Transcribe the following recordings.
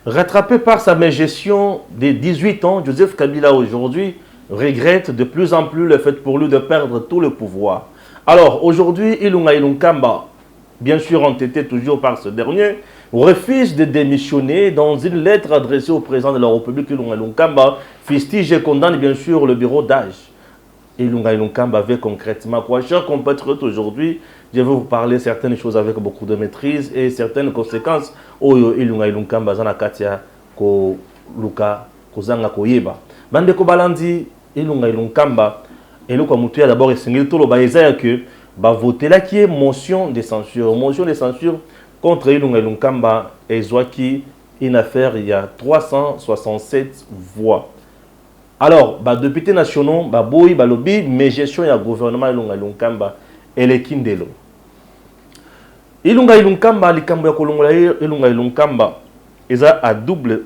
Rattrapé par sa mégestion des 18 ans, Joseph Kabila aujourd'hui regrette de plus en plus le fait pour lui de perdre tout le pouvoir. Alors aujourd'hui, Ilunga Ilunkamba, bien sûr entêté toujours par ce dernier, refuse de démissionner dans une lettre adressée au président de la République Ilunga Ilunkamba, fustige et condamne bien sûr le bureau d'âge. Ilunga Ilunkamba avait concrètement quoi? Chers compatriotes, aujourd'hui, je vais vous parler certaines choses avec beaucoup de maîtrise et certaines conséquences. Oyo Ilunga Ilunkamba zana katia ko luka kozanga koyeba. Bande ko balandi Ilunga Ilunkamba et le mutuya d'abord esengeli to lo ba ezaya que ba voter là qui est motion de censure. Motion de censure contre Ilunga Ilunkamba ezwaki une affaire il y a 367 voix. Alors, les députés nationaux, les lobby, mais gestion du gouvernement Ilunga Ilunkamba et les Kindelo. Ilunga Ilunkamba, Ilunga Ilunkamba, ils ont à double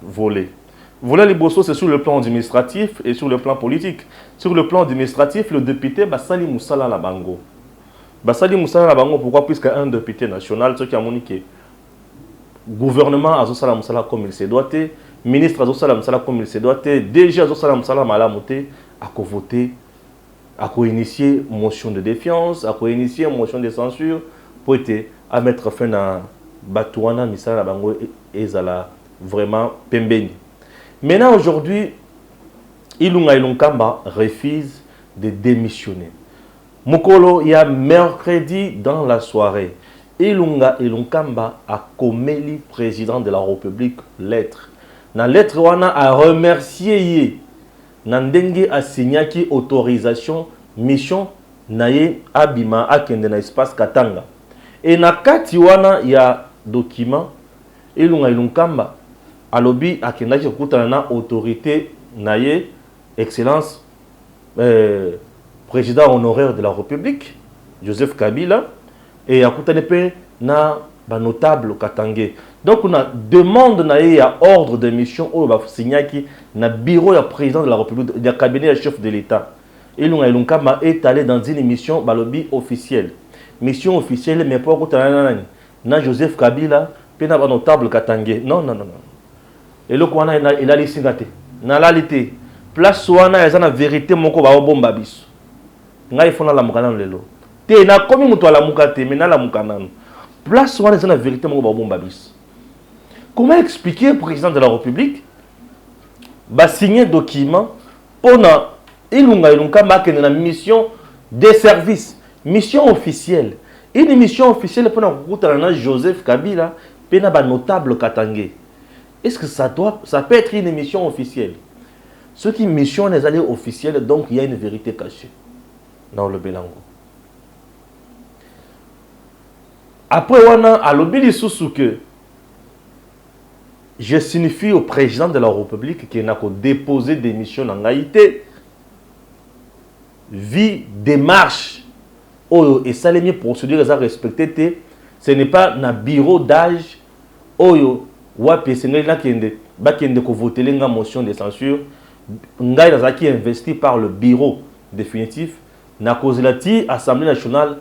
volet. Volet Liboso, c'est sur le plan administratif et sur le plan politique. Sur le plan administratif, le député Basali Moussala Labango. Basali Moussala Labango, pourquoi? Puisque un député national, ce qui a moniqué, gouvernement Azosala Moussala comme il se doit être, ministre Azosala Moussala comme il se doit être, DG Azosala Moussala Malamote, à voter, à initier motion de défiance, à initier motion de censure, pour être à mettre fin à Batouana Missala Bango et Zala vraiment Pembeni. Maintenant aujourd'hui, Ilunga Ilunkamba refuse de démissionner. Mokolo, il y a mercredi dans la soirée. Ilunga Ilunkamba a commis président de la République lettre. Dans la lettre, on a remercié Nandenge a signé qui autorisation mission naye abima akende na espace Katanga. Et na kati wana ya document Ilunga Ilunkamba alobi akenda ki kutana na autorité naye excellence président honoraire de la République Joseph Kabila et akutane pe na ba notable Katangé. Donc on a demande à ordre de mission au signé qui na bureau du président de la République du cabinet chef de l'État. Ilunga Ilunkamba est allé dans une mission balobi officielle. Mission officielle mais pas na Joseph Kabila pe na ba notable Katangé. Non. Et le kwana il a li singate. Na lalité place wana eza na vérité moko ba bomba biso. Ngai fona la mukana lelo. Te na komi mutu ala mukate mais na la mukana. Place wana eza na vérité moko ba bomba biso. Comment expliquer au président de la République va signer un document pour Ilunga Ilunkamba qui est une mission de service, mission officielle. Une mission officielle pour Joseph Kabila, pour un notable Katangé. Est-ce que ça peut être une mission officielle? Ce qui mission les alliés officielle, donc il y a une vérité cachée dans le Bélango. Après, on a à l'obéli sous que je signifie au président de la République qui n'a qu'à déposer des missions en Haïti. Vie, démarche, et ça les procédures à respecter. Ce n'est pas un bureau d'âge. Oyo, wapi, c'est là qui est voter la motion de censure. Ngaï qui est investi par le bureau définitif. Na cause la Assemblée nationale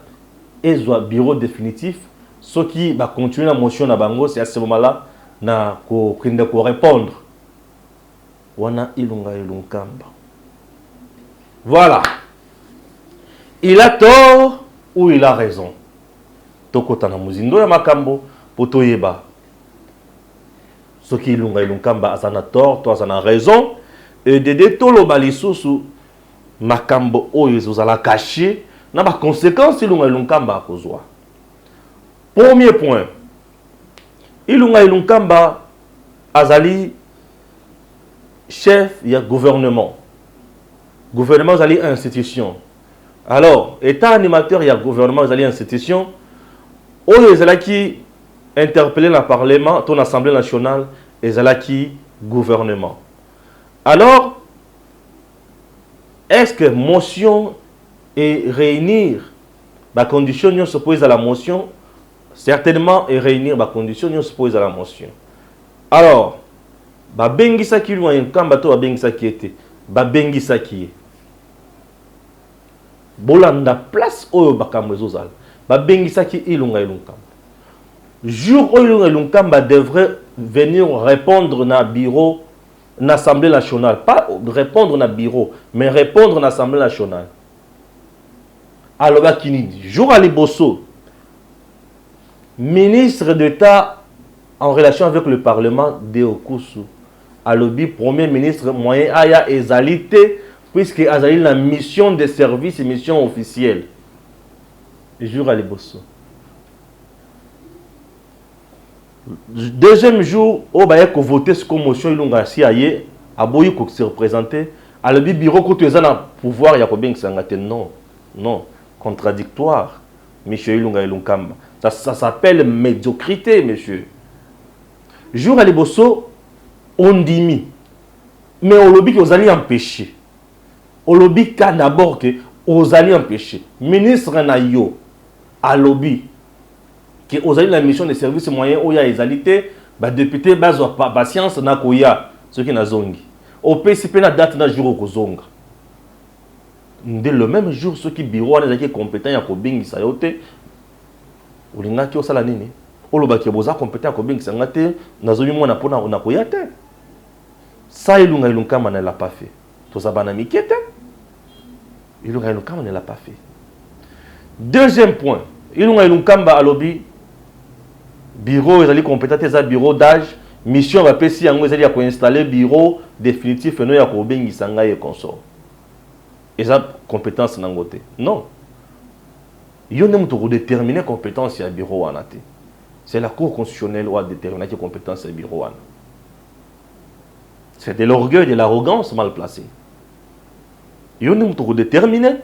et le bureau définitif. Ce qui va continuer la motion na bango, c'est à ce moment-là. Na ko répondre wana Ilunga Ilunkamba. Voilà, il a tort ou il a raison. Tokota na muzindo ya makambo potoyeba soki Ilunga Ilunkamba azana tort to azana raison et de tolo balisusu makambo oyo ezozala caché na ba conséquences Ilunga Ilunkamba akozwa. Premier point, Ilunga Ilunkamba azali chef du gouvernement. Gouvernement azali institution. Alors, état animateur il y a gouvernement azali institution. Oyo ezalaki interpellé le parlement, ton assemblée nationale ezalaki gouvernement. Alors, est-ce que motion et réunir la condition se pose à la motion? Certainement, et réunir les conditions, nous se pose à la motion. Alors, Bengisa qui lui a un cambato, Bengisa qui était, Bengisa qui est. Bolanda place au Bakamwezozal, Bengisa qui Ilunga Ilunkamba. Jour où Ilunga Ilunkamba devrait venir répondre na bureau l'Assemblée nationale. Pas répondre na bureau, mais répondre à l'Assemblée nationale. Alors, jour à Liboso, ministre d'État en relation avec le Parlement Deokusu, à l'objet premier ministre moyen aya égalité, puisque Azali la mission de service et mission officielle. Jour à Liboso. Deuxième jour, au Baye ko voter ce motion ilunga si aye, aboyi ko se représenter, à l'objet bureau ko tu es en pouvoir ya ko bien sangate non, non, contradictoire, monsieur ilunga ilunkamba. Ça s'appelle médiocrité, monsieur. Jour à Liboso, on dit, mais au lobby que vous allez empêcher. Au lobby qu'à d'abord que vous allez empêcher. Ministre Nayo, à lobby, que vous allez la mission de service moyen où il y a égalité, député base patience na koya, ce qui n'a zongi. Au PCP na date na jour au zonga. Dès le même jour, ceux qui bureau sont compétents à Kobing Sayote, ou les gens qui ont ça la nini. Oloba qui est compétent à Kobing Sangate, Nazomi Mona Pona Onakoyate. Ça, Ilunga Ilunkama ne l'a pas fait. Tout ça, Banami qui était. Ilunga Ilunkama ne l'a pas fait. Deuxième point, Ilunga Ilunkamba à lobby, bureau, ils allaient compétenter ça, bureau d'âge, mission va passer en ils allaient installer bureau définitif, et nous, il y a Kobing Sanga et consort. Et ça, compétence n'angote. Non. Il y a une déterminer compétence à bureau en athée. C'est la Cour constitutionnelle qui a déterminé les compétences du bureau. C'est de l'orgueil et de l'arrogance mal placée. Il y a une déterminer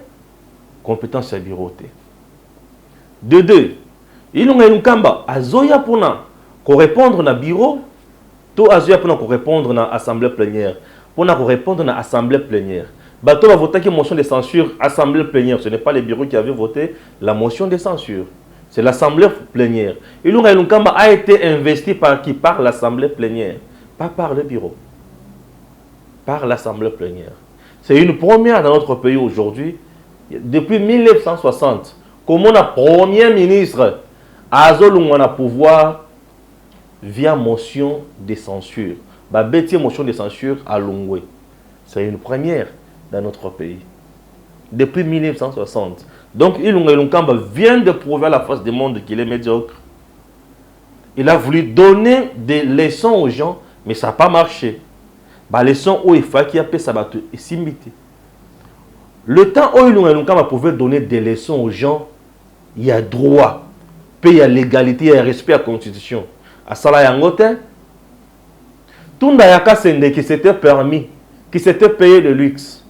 compétence du bureau. De deux, il y a une kamba azoya pour répondre na bureau, tout azoya pour répondre na assemblée plénière, pour répondre na assemblée plénière. Bateau va voter une motion de censure assemblée plénière. Ce n'est pas les bureaux qui avaient voté la motion de censure. C'est l'assemblée plénière. Ilunga Ilunkamba a été investi par qui? Par l'assemblée plénière. Pas par le bureau. Par l'assemblée plénière. C'est une première dans notre pays aujourd'hui. Depuis 1960, comment un premier ministre a un pouvoir via motion de censure. Bêtier motion de censure à Longwe. C'est une première dans notre pays. Depuis 1960. Donc, Ilunga Ilunkamba vient de prouver à la face du monde qu'il est médiocre. Il a voulu donner des leçons aux gens, mais ça n'a pas marché. Les leçons où il faut qu'il y ait ça et simité. Le temps où Ilunga Ilunkamba pouvait donner des leçons aux gens, il y a droit, il y a légalité, il y a respect à la Constitution. À Sala Yangote, tout Ndayaka Sende qui s'était permis, qui s'était payé de luxe,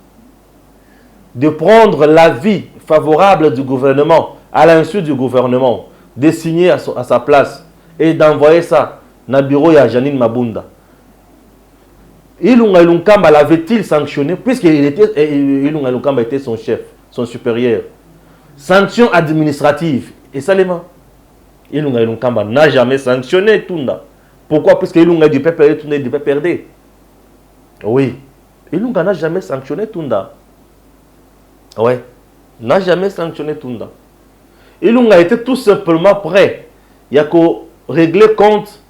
de prendre l'avis favorable du gouvernement, à l'insu du gouvernement, de signer à sa place et d'envoyer ça dans le bureau de Janine Mabunda. Ilunga Ilunkamba l'avait-il sanctionné Ilunga Ilunkamba était son chef, son supérieur. Sanction administrative. Et ça, Ilunga Ilunkamba n'a jamais sanctionné Tunda. Pourquoi? Parce que Ilunga du PPR, Tunda du PPRD. Oui. Ilunga n'a jamais sanctionné Tunda. Ouais, n'a jamais sanctionné Tunda. Ilunga était tout simplement prêt. Il y a qu'à régler compte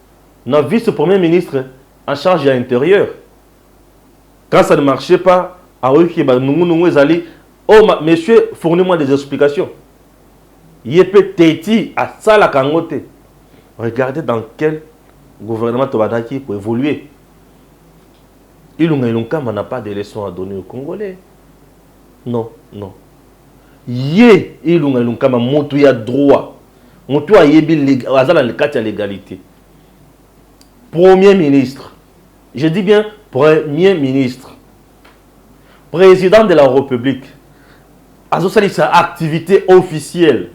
notre vice-premier ministre en charge de l'intérieur. Quand ça ne marchait pas, monsieur, fournissez-moi des explications. Yépe Teti à ça la Kangote. Regardez dans quel gouvernement Tobadaki pour évoluer. Ilunga Ilunkamba n'a pas de leçons à donner aux Congolais. Non, non. Yé, Ilunga Ilunkamba, montou ya droit. Montou a yébi azala le cas de l'égalité. Premier ministre. Je dis bien Premier ministre. Président de la République. Azosali sa activité officielle.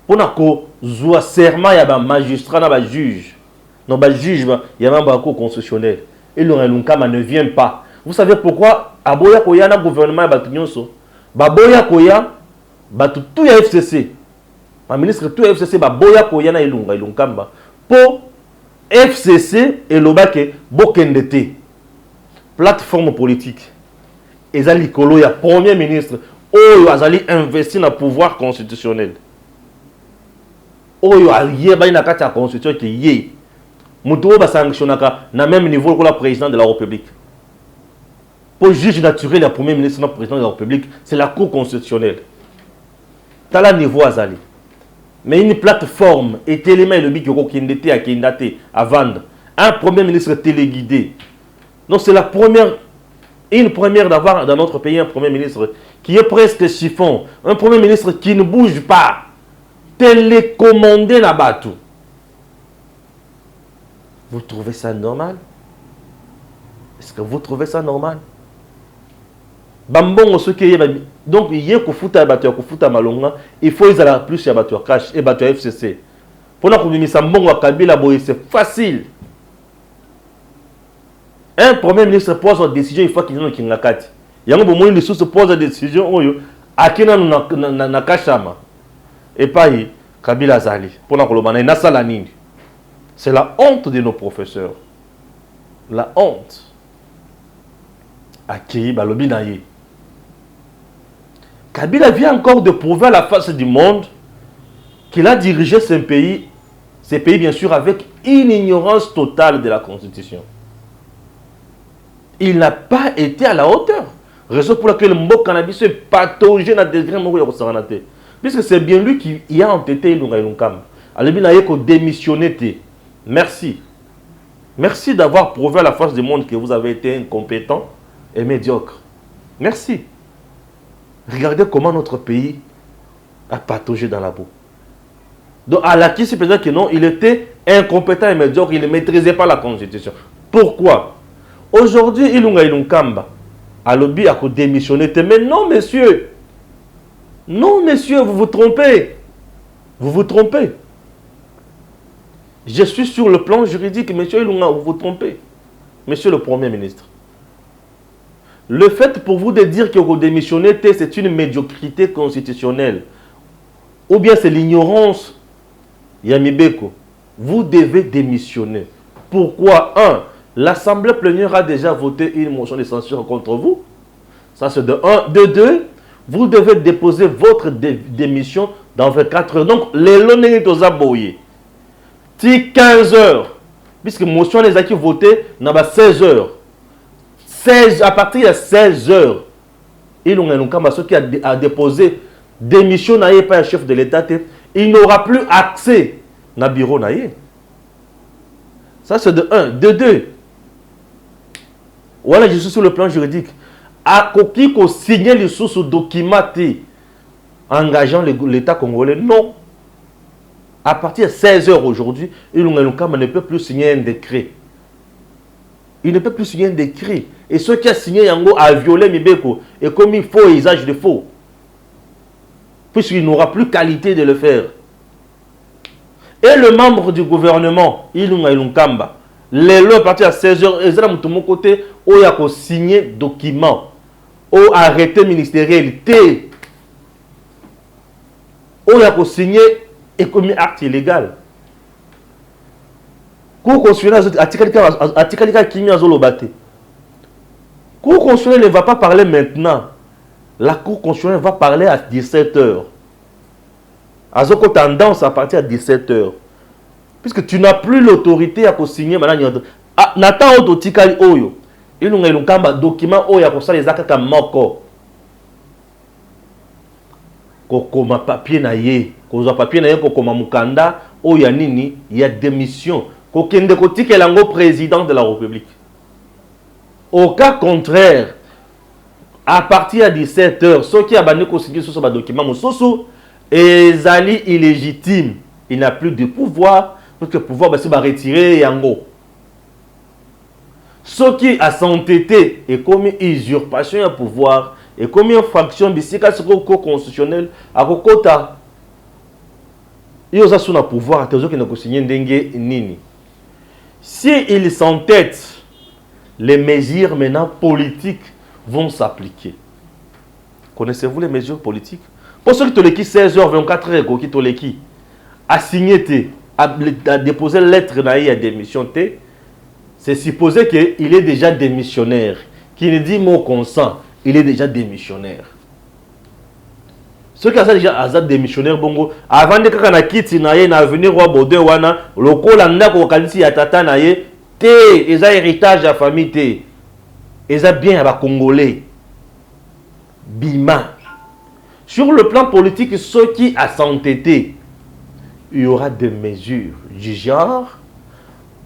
Pour nako zoua serment ya ba magistrat na ba juge. Non ba juge ya ba cour constitutionnelle. Ilunga Ilunkamba ne vient pas. Vous savez pourquoi? Aboya koya na gouvernement batu nyonso. Baboya koya batu tout ya FCC. Ma ministre tout ya FCC baboya koya na Ilunga Ilunkamba. Po FCC et lobake bokendete. Plateforme politique. Ezali kolo ya premier ministre oyo azali investi na pouvoir constitutionnel. Oyo alié ba na kati ya constitution ki yé. Moutou va sanctionner na même niveau que le président de la République. Pour juge naturel, le premier ministre, le président de la République, c'est la Cour constitutionnelle. T'as la niveau Azali. Mais une plateforme et téléma le bic à vendre. Un premier ministre téléguidé. Donc c'est une première d'avoir dans notre pays un premier ministre qui est presque chiffon. Un premier ministre qui ne bouge pas. Télécommandé là-bas tout. Vous trouvez ça normal? Est-ce que vous trouvez ça normal? Bambon ce qui est donc il y a kufuta batteur kufuta malonga il faut ils aller plus ya batteur cash et batteur FCC pour na komimisa mbongo wa Kabila boye c'est facile. Un premier ministre pose une décision il faut qu'il y ait un kati yango bomoni les sous pose une décision oyo akina na kashama et pas Kabila zali pour na kolobana na sala nini. C'est la honte de nos professeurs, la honte à qui balobi na ye. Kabila vient encore de prouver à la face du monde qu'il a dirigé ces pays bien sûr avec une ignorance totale de la Constitution. Il n'a pas été à la hauteur. Raison pour laquelle le mot cannabis est pathogène à degré puisque c'est bien lui qui a entêté Ilunga Ilunkamba. Alors il a démissionné. Merci. Merci d'avoir prouvé à la face du monde que vous avez été incompétent et médiocre. Merci. Regardez comment notre pays a pataugé dans la boue. Donc, à l'acquis, c'est peut-être que non, il était incompétent et médiocre, il ne maîtrisait pas la Constitution. Pourquoi? Aujourd'hui, Ilunga Ilunkamba a lobby à démissionner. Mais non, monsieur. Non, monsieur, vous vous trompez. Vous vous trompez. Je suis sur le plan juridique, monsieur Ilunga, vous vous trompez. Monsieur le Premier ministre. Le fait pour vous de dire que vous démissionnez, c'est une médiocrité constitutionnelle. Ou bien c'est l'ignorance. Yamibeko, vous devez démissionner. Pourquoi? Un, l'Assemblée plénière a déjà voté une motion de censure contre vous. Ça c'est de un. De deux, vous devez déposer votre démission dans 24 heures. Donc, les lois sont aboyés. 15 heures. Puisque la motion les a qui voté dans 16 heures. À partir de 16 heures, il ceux qui a déposé démission n'a pas un chef de l'État, il n'aura plus accès à bureau. Ça c'est de 1. De 2. Voilà, je suis sur le plan juridique. À qui qu'on signe les sources documentées engageant l'État congolais, non. À partir de 16 heures aujourd'hui, il ne peut plus signer un décret. Il ne peut plus signer un décret. Et ceux qui ont signé Yango a violé Mibeko et commis faux et usage de faux. Puisqu'il n'aura plus qualité de le faire. Et le membre du gouvernement, Ilunga Ilunkamba, les lois à partir de 16h, ils ont mon côté, où il y a signé document, ou arrêté ministériel, où il y a signé et commis acte illégal. Cour constitutionnelle Cour constitutionnelle ne va pas parler maintenant. La Cour constitutionnelle va parler à 17h. Azoko tendance à partir à 17h. Puisque tu n'as plus l'autorité à signer maintenant. Nathan Ototikali Oyo. Il y a un document Oyo à les actes à Moko. Kokoma papier na ye. Koza papier na ye kokoma mukanda. Oya nini. Il y a démission. Kokende kotike lango président de la République. Au cas contraire, à partir de 17h, ceux qui ont signé sur ce document, et Zali illégitime, il n'a plus de pouvoir, parce que le pouvoir va retirer Yango. Ceux qui ont s'entêté et commis usurpation de pouvoir, et commis infraction de la constitutionnelle, à Kokota, ils ont un pouvoir, ils ont signé Ndengue Nini. S'ils s'entêtent, les mesures maintenant politiques vont s'appliquer. Connaissez-vous les mesures politiques? Pour ceux qui ont 16h, 24h, qui ont à signer, à déposer lettre à démission, c'est supposé qu'il est déjà démissionnaire. Qui ne dit mot consent, il est déjà démissionnaire. Ceux qui ont déjà azad des missionnaires bongo avant de kaka na kiti na ye na avenir roi Baudouin wana lokola ndako kanisi ya tata na ye te eza héritage ya famille te eza bien ya ba congolais bima. Sur le plan politique, ceux qui a s'entêté, il y aura des mesures du genre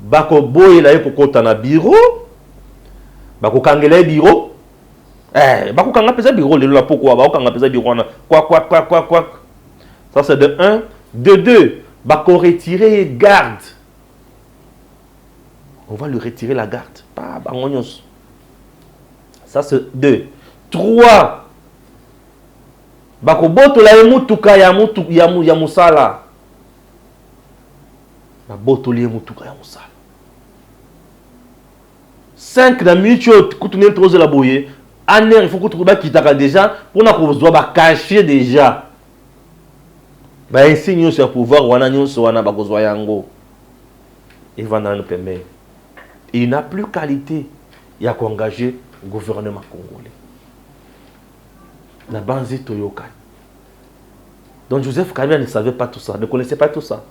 bako boye la kokota na bureau bako kangela bureau bako kanga pesa bureau le la pourquoi bako kanga pesa bureau na quoi. Ça c'est de 1. De 2, bako retirer garde. On va lui retirer la garde. Pas bangonyos. Ça c'est 2. 3, bako boto la mutuka ya musala. Na boto la mutuka ya musala. 5, na minute kutunel troze la boye. Aner il faut que tu kitaka déjà pour na kozwa ba cacher déjà. Ba insigne sur pouvoir wana nyonso wana bakozwa yango. Et va nous permettre. Il n'a plus qualité ya engager le gouvernement congolais. La banzi toyoka. Donc Joseph Kabila ne savait pas tout ça, ne connaissait pas tout ça.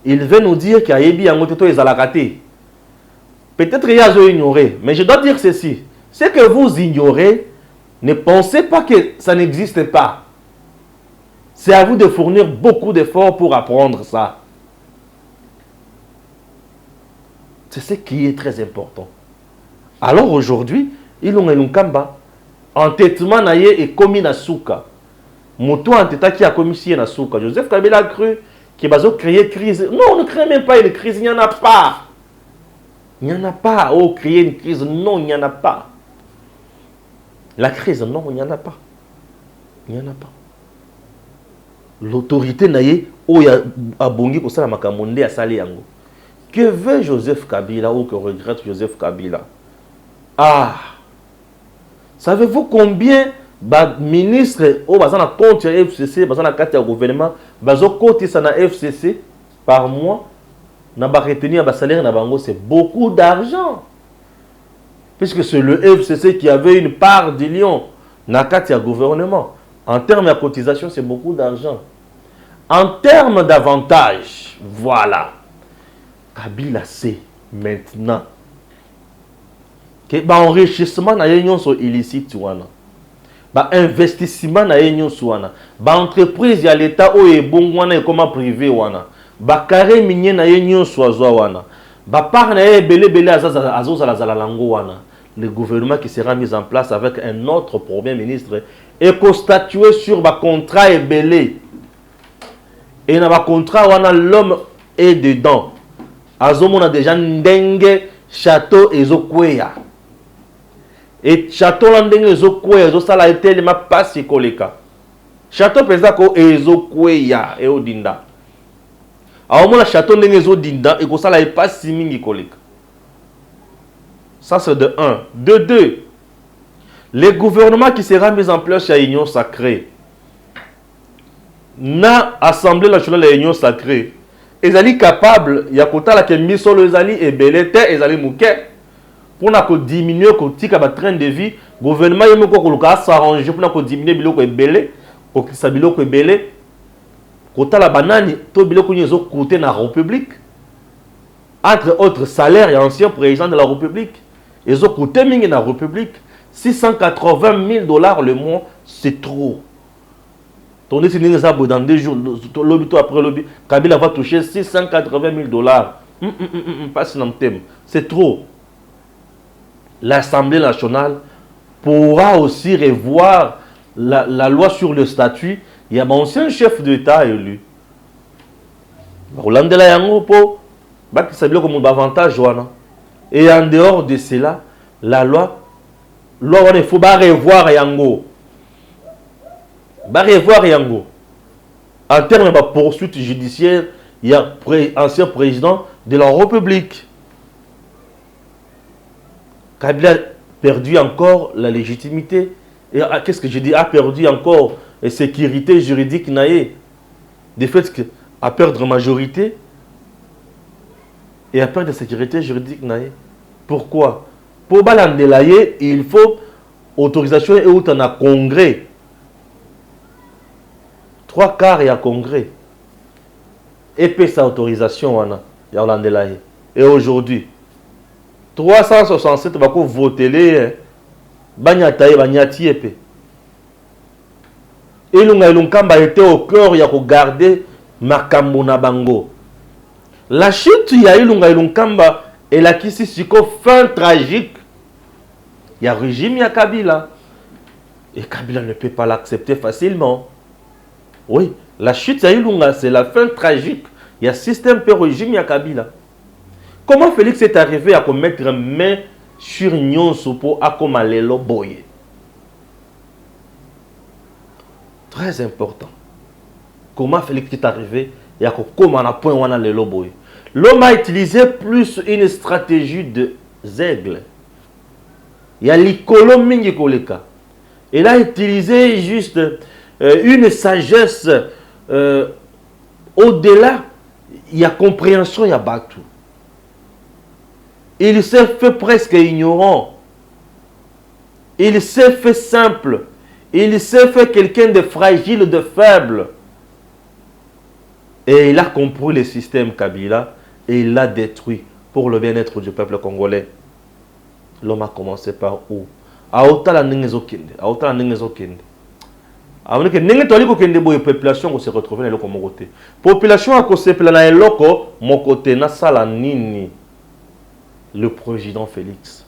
Il veut nous dire qu'il y a Yebi Yangoteto et Zalakate. Peut-être qu'il y a ignoré, mais je dois dire ceci. Ce que vous ignorez, ne pensez pas que ça n'existe pas. C'est à vous de fournir beaucoup d'efforts pour apprendre ça. C'est ce qui est très important. Alors aujourd'hui, ils ont un kamba. Entêtement naye et commis na souka. Moto entêta qui a commis si na souka. Joseph Kabila a cru qu'il va créer crise. Non, on ne crée même pas une crise, il n'y en a pas. Il n'y en a pas. Oh, créer une crise, non, il n'y en a pas. La crise, non, il n'y en a pas. Il n'y en a pas. L'autorité naye, oh, il y a bongi pour ça la makamonde à sali yango. Que veut Joseph Kabila ou que regrette Joseph Kabila? Ah! Savez-vous combien de ministres au bazana compte FCC, bazana carte au gouvernement, bazo côté ça na FCC par mois, na ba retenir ba salaire na bango, c'est beaucoup d'argent. Puisque c'est le FCC qui avait une part de lion na carte au gouvernement. En termes de cotisation, c'est beaucoup d'argent. En termes d'avantages, voilà. Kabila sait maintenant que enrichissement na yenyo so illicite wana. Ba investissement na yenyo so wana. Ba entreprise ya l'état o e bongwana e comme privé wana. Ba carré minier na yenyo so azwa wana. Ba par na e belé azoza la zalalango wana. Le gouvernement qui sera mis en place avec un autre premier ministre et constatué sur ba contrat et belé. Et na ba contrat wana l'homme est dedans. Azomona déjà ndenge château ezokweya. Et château landenge ezokweya ezosala etelema pasi koleka. Château pesa ko ezokweya e odinda. Aomona château ndenge ezodinda e kosala epasi mingi koleka. Ça c'est de 1. De 2. Le gouvernement qui sera mis en place à l'Union sacrée. Na assemblée nationale de l'Union sacrée. Ezali capable ya kotala ke misolo ezali ebele te ezali muke pour na ko diminuer ko tika ba train de vie gouvernement yemo ko koluka s'arranger pour na ko diminuer biloko ebele ko kisa biloko ebele kotala banani to biloko nyezo kote na république entre autres salaires et ancien président de la république ezo kote mingi na république 680 000 $ le mois c'est trop. Ton dans 2 jours, lobby après lobby, Kabila va toucher 680 000 $. Pas si dans le thème. C'est trop. L'Assemblée nationale pourra aussi revoir la loi sur le statut. Il y a un ancien chef d'État élu. Roland Yango po, qui s'appelle comme un avantage. Et en dehors de cela, la loi, il faut revoir Yango. Revoir Yango. En termes de poursuite judiciaire, il y a ancien président de la République. Kabila a perdu encore la légitimité. Et qu'est-ce que je dis? A perdu encore la sécurité juridique. De fait qu'à perdre majorité et à perdre la sécurité juridique. Pourquoi? Pour balandelayer, il faut autorisation et autant à congrès. 3/4 ya congrès. Et puis sa autorisation, wana, ya Hollande. Et aujourd'hui, 367 bako voter, banyataye, banyati épée. Ilunga Ilunkamba était au cœur, ya regarder makambo na bango. La chute ya Ilunga Ilunkamba est la qui siko fin tragique. Il y a régime, il y a Kabila. Et Kabila ne peut pas l'accepter facilement. Oui, la chute ya Ilunga, c'est la fin tragique. Il y a système peu régime, il y a Kabila. Comment Félix est arrivé à mettre main sur Nyonso pour Akomalelo Boye? Très important. Comment Félix est arrivé et à comment point wana lelo boye? L'homme a utilisé plus une stratégie de zègle. Il y a l'icolo mingi koleka. Il a utilisé juste une sagesse au-delà. Il y a compréhension, il y a batou. Il s'est fait presque ignorant. Il s'est fait simple. Il s'est fait quelqu'un de fragile, de faible. Et il a compris le système Kabila et il l'a détruit pour le bien-être du peuple congolais. L'homme a commencé par où? Aotala Nengezokende. Aotala Nengezokende. Avec la population se retrouve dans le côté. Population a se plana loko mon côté na sala nini. Le président Félix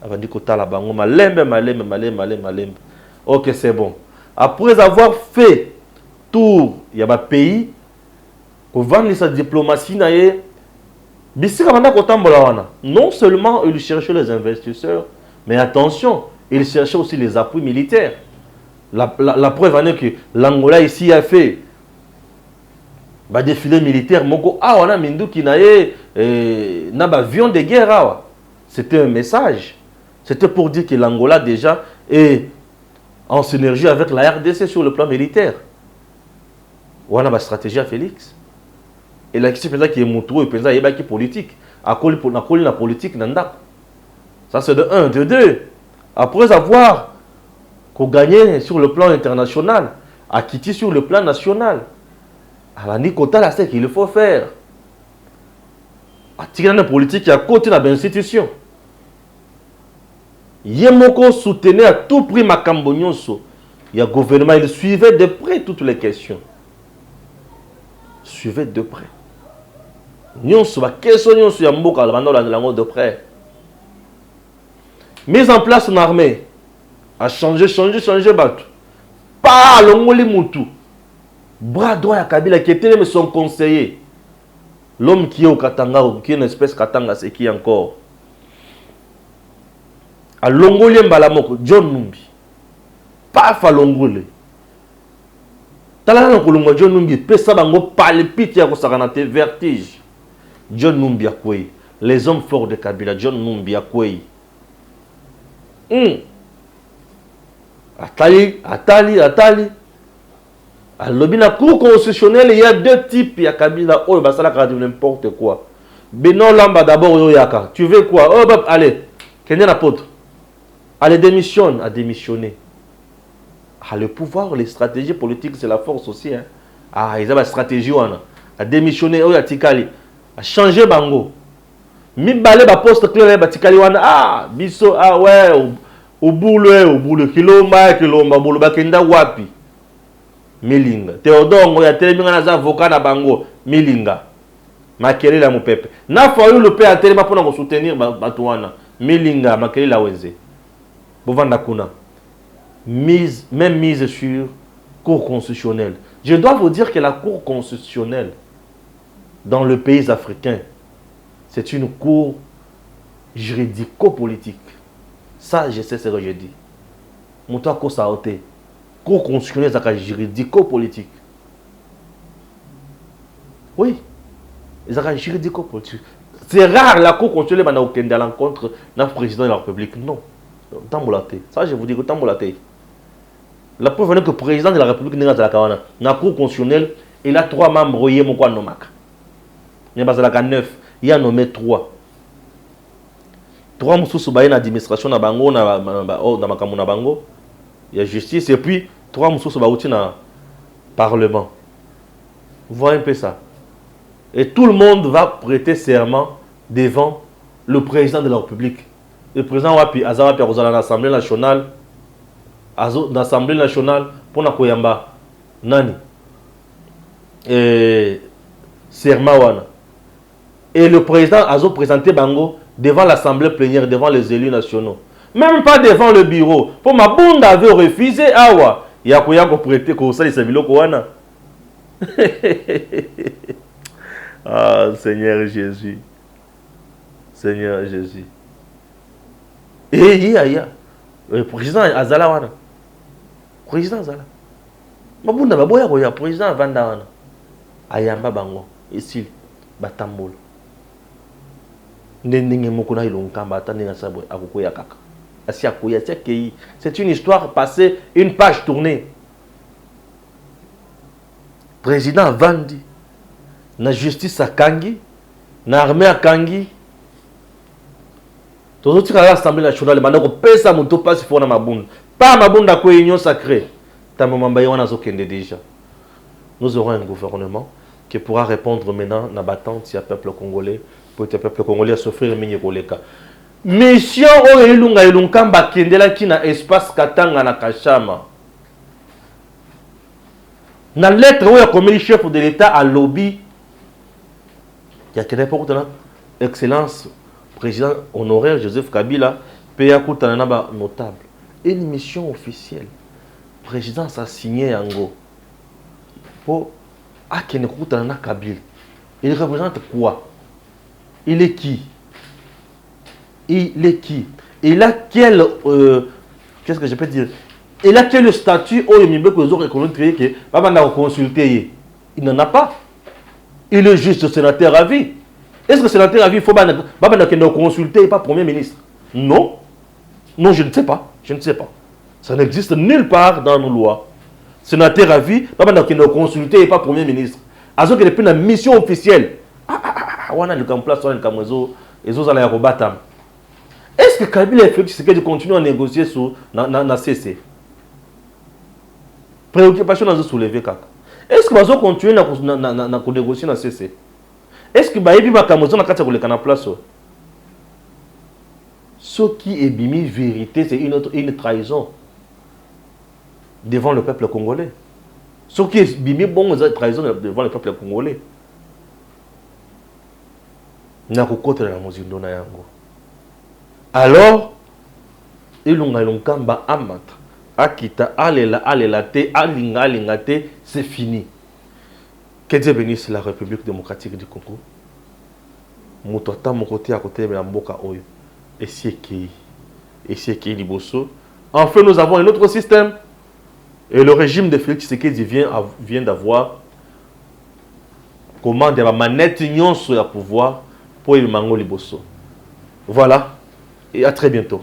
avait dit que la bango malembe. OK, c'est bon. Après avoir fait tour, il y a un pays pour vendre sa diplomatie naie. Non seulement il cherchait les investisseurs, mais attention, il cherchait aussi les appuis militaires. La preuve en est que l'Angola ici a fait un défilé militaire. On a mindu qui n'a avion de guerre. C'était un message. C'était pour dire que l'Angola déjà est en synergie avec la RDC sur le plan militaire. On a une stratégie à Félix. Et là, qui est moutou et qui est politique. À cause de la politique, ça c'est de 1, de 2. Après avoir gagné sur le plan international, à quitter sur le plan national. À la Nikota, là, c'est qu'il faut faire. À tirer la politique, il y a côté de l'institution. Yemoko soutenait à tout prix Makambo Nyonso. Il y a gouvernement, il suivait de près toutes les questions. Suivait de près. Nyonso, la question Nyonso, il y a Mboka, de près. Mise en place une armée. A changé, battu. Pas l'ongoli Moutou. Bras droit à Kabila qui était son conseiller. L'homme qui est au Katanga, qui est une espèce Katanga, c'est qui encore? A Longolien Balamoko, John Numbi. Pas fa Longolé. Talana Kolongo John Numbi, pesa bango palpite ya kosakanate vertige. John Numbi akwei. Les hommes forts de Kabila, John Numbi akwei. Atali. À la cour constitutionnelle, il y a deux types. Il y a Kabila, oh, bah ça là, n'importe quoi. Beno Lamba d'abord, Yaka. Tu veux quoi? Oh, bah, allez. Quel est l'apôtre? Allez, démissionne. À démissionner. Ah, le pouvoir, les stratégies politiques, c'est la force aussi. Hein. Ah, ils ont la stratégie. À démissionner, oh, Tikali. À changer Bango. Mi balé, ba poste clair, ba Tikali, ah, biso, ah, ouais, au boulot, kilomba, boulot, ba kenda wapi. Milinga. Théodore, il y a tellement d'avocats na bango. Milinga. Makeli la mopepe. Na foyo le père a tellement pour soutenir Batouana. Milinga, Makeli la weze. Bovanda kuna. Même mise sur Cour constitutionnelle. Je dois vous dire que la Cour constitutionnelle, dans le pays africain, c'est une cour juridico-politique. Ça, je sais ce que je dis. Mouta ko saoté. Cour constitutionnelle, c'est juridico-politique. Oui. C'est juridico-politique. C'est rare la Cour constitutionnelle est à l'encontre d'un président de la République. Non. Ça, je vous dis que tambolaté. La preuve est que le président de la République n'est pas dans la Cour constitutionnelle, il a 3 membres. Il y a 9. Il y a nommé 3. 3 moussous dans l'administration na bango na makamou na bango. Il y a justice et puis 3 moussous na Parlement. Vous voyez un peu ça. Et tout le monde va prêter serment devant le président de la République. Le président Wapi, Azawapi, à l'Assemblée nationale, l'Assemblée nationale, pour la Koyamba, Nani. Et serment wana. Et le président a présenté Bango devant l'Assemblée plénière, devant les élus nationaux. Même pas devant le bureau. Pour ma bonde avait refusé, awa. Il y a quoi prêter comme ça, il s'est vu wana. Ah, Seigneur Jésus. Seigneur Jésus. Et le président Azala wana. Président Azala. Ma bonde va boya koya président Vanda wana. Ayamba Bango. Ici, Batambolo. C'est une histoire passée, une page tournée. Président Vandi, la justice à Kangi, l'armée à Kangi. Tous les autres à l'Assemblée nationale, maintenant paie ça mon pas si faut na mabunda. Pas mabunda à union sacrée. Déjà. Nous aurons un gouvernement qui pourra répondre maintenant à l'attente du peuple congolais. Pour le peuple congolais à s'offrir le koleka. Mission o elunga elunkamba kendela ki na espace katanga na kashama. Na lettre où comme le chef de l'État à lobby, il y a quelle pour excellence président honoraire Joseph Kabila paya kutana na notable. Une mission officielle. Président a signé Yango pour akene kutana na Kabila. Il représente quoi? Il est qui? Il est qui? Il a quel... qu'est-ce que je peux dire? Il a quel statut au Yémibé que les autres économiques que Babanda consulter? Il n'en a pas. Il est juste sénateur à vie. Est-ce que le sénateur à vie, il faut Babanda consulter et pas Premier ministre? Non. Non, je ne sais pas. Je ne sais pas. Ça n'existe nulle part dans nos lois. Sénateur à vie, Babanda consulter et pas Premier ministre. Alors qu'il y a une mission officielle. Est-ce que Kabila et Félix Tshisekedi continuent à négocier sur na CC? Préoccupation dans soulever kaka. Est-ce que bazo continuer na négocier na CC? Est-ce que bayebi bakamozo na kati koleka na place? Ce qui est bimi vérité, c'est une trahison devant le peuple congolais. Ce qui est bimi bon, c'est une trahison devant le peuple congolais. Alors, ilunga amata akita alela te alinga te, c'est fini. Que Dieu bénisse la République démocratique du Congo. Mutota mon côté à côté de mboka oyo. Et c'est qui liboso. Enfin, nous avons un autre système. Et le régime de Félix Tshisekedi vient d'avoir comment de la manette sur le pouvoir pour le mango liboso. Voilà, et à très bientôt.